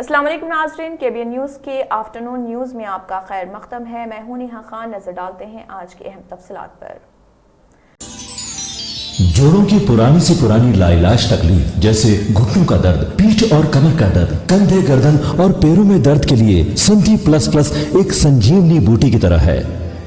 السلام علیکم ناظرین، KBN نیوز کے آفٹرنون نیوز میں آپ کا خیر مقدم ہے۔ میں ہوں نیہا خان۔ نظر ڈالتے ہیں آج کے اہم تفصیلات پر۔ جوڑوں کی پرانی سے پرانی لاعلاج تکلیف جیسے گھٹنوں کا درد، پیٹھ اور کمر کا درد، کندھے، گردن اور پیروں میں درد کے لیے سندھی پلس پلس ایک سنجیونی بوٹی کی طرح ہے،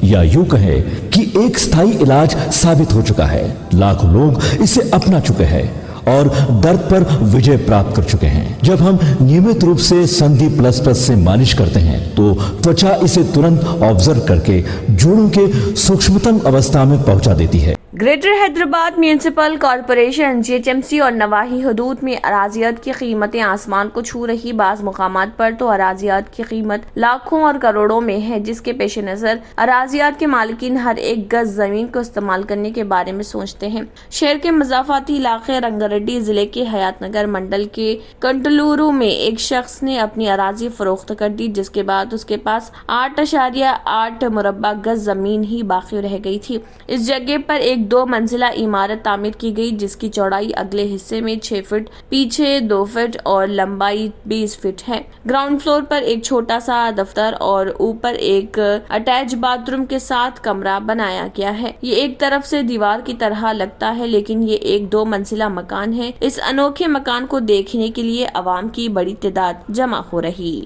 یا یوں کہیں کہ ایک ستھائی علاج ثابت ہو چکا ہے۔ لاکھوں لوگ اسے اپنا چکے ہیں اور درد پر وجے پراپت کر چکے ہیں۔ جب ہم نیمت روپ سے سندھی پلس پلس سے مالش کرتے ہیں تو توچا اسے ترنت آبزرو کر کے جوڑوں کے سوکشمتم اوستھا میں پہنچا دیتی ہے۔ Greater Hyderabad municipal corporation GHMC اور نواحی حدود میں اراضیات کی قیمتیں آسمان کو چھو رہی۔ بعض مقامات پر تو اراضیات کی قیمت لاکھوں اور کروڑوں میں ہے، جس کے پیش نظر اراضیات کے مالکین ہر ایک گز زمین کو استعمال کرنے کے بارے میں سوچتے ہیں۔ شہر کے مضافاتی علاقے رنگاریڈی ضلع کے حیات نگر منڈل کے کنٹلورو میں ایک شخص نے اپنی اراضی فروخت کر دی، جس کے بعد اس کے پاس 8.8 مربع گز زمین ہی باقی رہ گئی تھی۔ اس جگہ پر ایک 2 منزلہ عمارت تعمیر کی گئی، جس کی چوڑائی اگلے حصے میں 6 فٹ، پیچھے 2 فٹ اور لمبائی 20 فٹ ہے۔ گراؤنڈ فلور پر ایک چھوٹا سا دفتر اور اوپر ایک اٹیچ باتھ روم کے ساتھ کمرہ بنایا گیا ہے۔ یہ ایک طرف سے دیوار کی طرح لگتا ہے، لیکن یہ ایک 2 منزلہ مکان ہے۔ اس انوکھے مکان کو دیکھنے کے لیے عوام کی بڑی تعداد جمع ہو رہی۔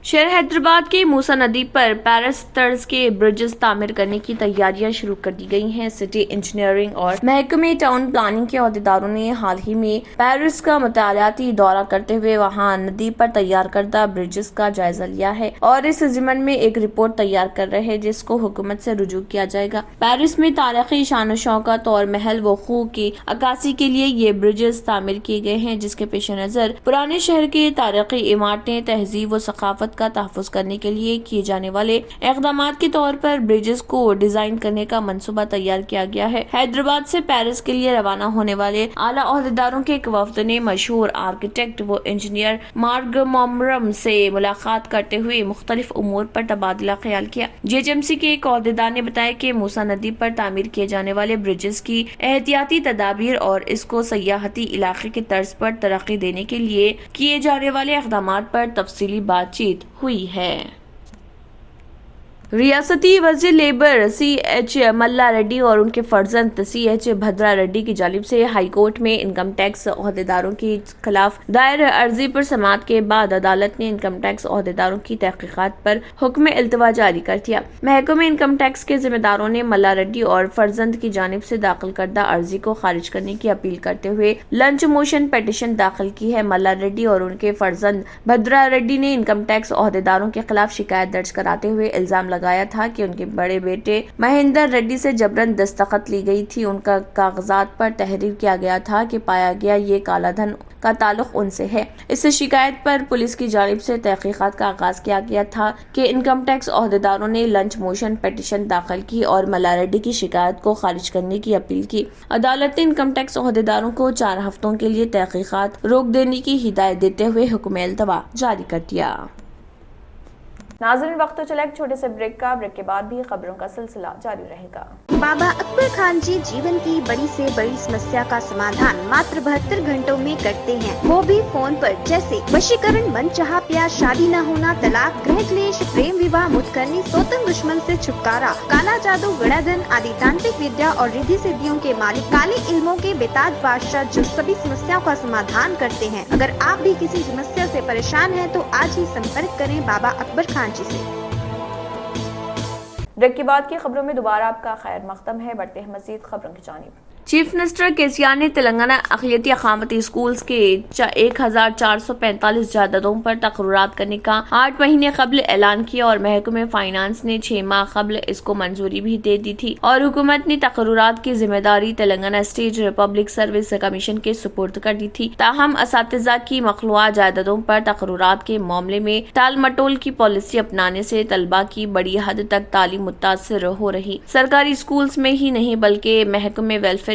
شہر حیدرآباد کے موسی ندی پر پیرس طرز کے برجز تعمیر کرنے کی تیاریاں شروع کر دی گئی ہیں۔ سٹی انجینئرنگ اور محکمہ ٹاؤن پلاننگ کے عہدیداروں نے حال ہی میں پیرس کا مطالعاتی دورہ کرتے ہوئے وہاں ندی پر تیار کردہ برجز کا جائزہ لیا ہے اور اس ضمن میں ایک رپورٹ تیار کر رہے ہیں، جس کو حکومت سے رجوع کیا جائے گا۔ پیرس میں تاریخی شان و شوکت اور محل وقوع کی عکاسی کے لیے یہ برجز تعمیر کیے گئے ہیں، جس کے پیش نظر پرانے شہر کے تاریخی عمارتیں، تہذیب و ثقافت کا تحفظ کرنے کے لیے کیے جانے والے اقدامات کے طور پر برجز کو ڈیزائن کرنے کا منصوبہ تیار کیا گیا ہے۔ حیدرآباد سے پیرس کے لیے روانہ ہونے والے اعلیٰ عہدیداروں کے ایک وفد نے مشہور آرکیٹیکٹ و انجینئر مارگ مومرم سے ملاقات کرتے ہوئے مختلف امور پر تبادلہ خیال کیا۔ GHMC کے ایک عہدیدار نے بتایا کہ موسی ندی پر تعمیر کیے جانے والے برجز کی احتیاطی تدابیر اور اس کو سیاحتی علاقے کے طرز پر ترقی دینے کے لیے کیے جانے والے اقدامات پر تفصیلی بات چیت ہوئی ہے۔ ریاستی وزیر لیبر CH ملا ریڈی اور ان کے فرزند CH بھدرا ریڈی کی جانب سے ہائی کورٹ میں انکم ٹیکس عہدیداروں کے خلاف دائر عرضی پر سماعت کے بعد عدالت نے انکم ٹیکس عہدیداروں کی تحقیقات پر حکم التوا جاری کر دیا۔ محکمہ انکم ٹیکس کے ذمہ داروں نے ملا ریڈی اور فرزند کی جانب سے داخل کردہ عرضی کو خارج کرنے کی اپیل کرتے ہوئے لنچ موشن پیٹیشن داخل کی ہے۔ ملا ریڈی اور ان کے فرزند بھدرا ریڈی نے انکم ٹیکس عہدیداروں کے خلاف شکایت درج کراتے ہوئے الزام لگایا تھا کہ ان کے بڑے بیٹے مہندر ریڈی سے جبرن دستخط لی گئی تھی۔ ان کا کاغذات پر تحریر کیا گیا تھا کہ پایا گیا یہ کالا دھن کا تعلق ان سے ہے۔ اس شکایت پر پولیس کی جانب سے تحقیقات کا آغاز کیا گیا تھا کہ انکم ٹیکس عہدیداروں نے لنچ موشن پیٹیشن داخل کی اور ملا ریڈی کی شکایت کو خارج کرنے کی اپیل کی۔ عدالت نے انکم ٹیکس عہدیداروں کو 4 ہفتوں کے لیے تحقیقات روک دینے کی ہدایت دیتے ہوئے حکم التوا جاری کر دیا۔ ناظرین، وقت تو چلا ایک چھوٹے سے بریک کا۔ بریک کے بعد بھی خبروں کا سلسلہ جاری رہے گا۔ بابا اکبر خان جی جیون کی بڑی سے بڑی سمسیا کا سمادھان ماتر 72 گھنٹوں میں کرتے ہیں، وہ بھی فون پر، جیسے وشیکرن، من چاہا پیار، شادی نہ ہونا، طلاق، گرہ کلیش، پریم وواہ، متکرنی، سوتن دشمن سے چھٹکارا، کالا جادو، گڑا دھن آدی تانترک ودیا اور ردھی سدھیوں کے مالک، کالے علموں کے بےتاج بادشاہ جو سبھی سمسیاؤں کا سمادھان کرتے ہیں۔ اگر آپ بھی کسی سمسیا سے پریشان ہیں تو آج ہی سمپرک کریں بابا اکبر خان جی سے۔ بریک کے بعد کی خبروں میں دوبارہ آپ کا خیر مقدم ہے۔ بڑھتے ہیں مزید خبروں کی جانب۔ چیف منسٹر KCR نے تلنگانہ اقلیتی اقامتی اسکولز کے 1445 جائیدادوں پر تقررات کرنے کا 8 مہینے قبل اعلان کیا اور محکمہ فائنانس نے 6 ماہ قبل اس کو منظوری بھی دے دی تھی، اور حکومت نے تقررات کی ذمہ داری Telangana state public service commission کے سپرد کر دی تھی۔ تاہم اساتذہ کی مخلوعہ جائیدادوں پر تقررات کے معاملے میں ٹال مٹول کی پالیسی اپنانے سے طلبہ کی بڑی حد تک تعلیم متاثر ہو رہی۔ سرکاری اسکولز میں ہی نہیں بلکہ محکمہ ویلفیئر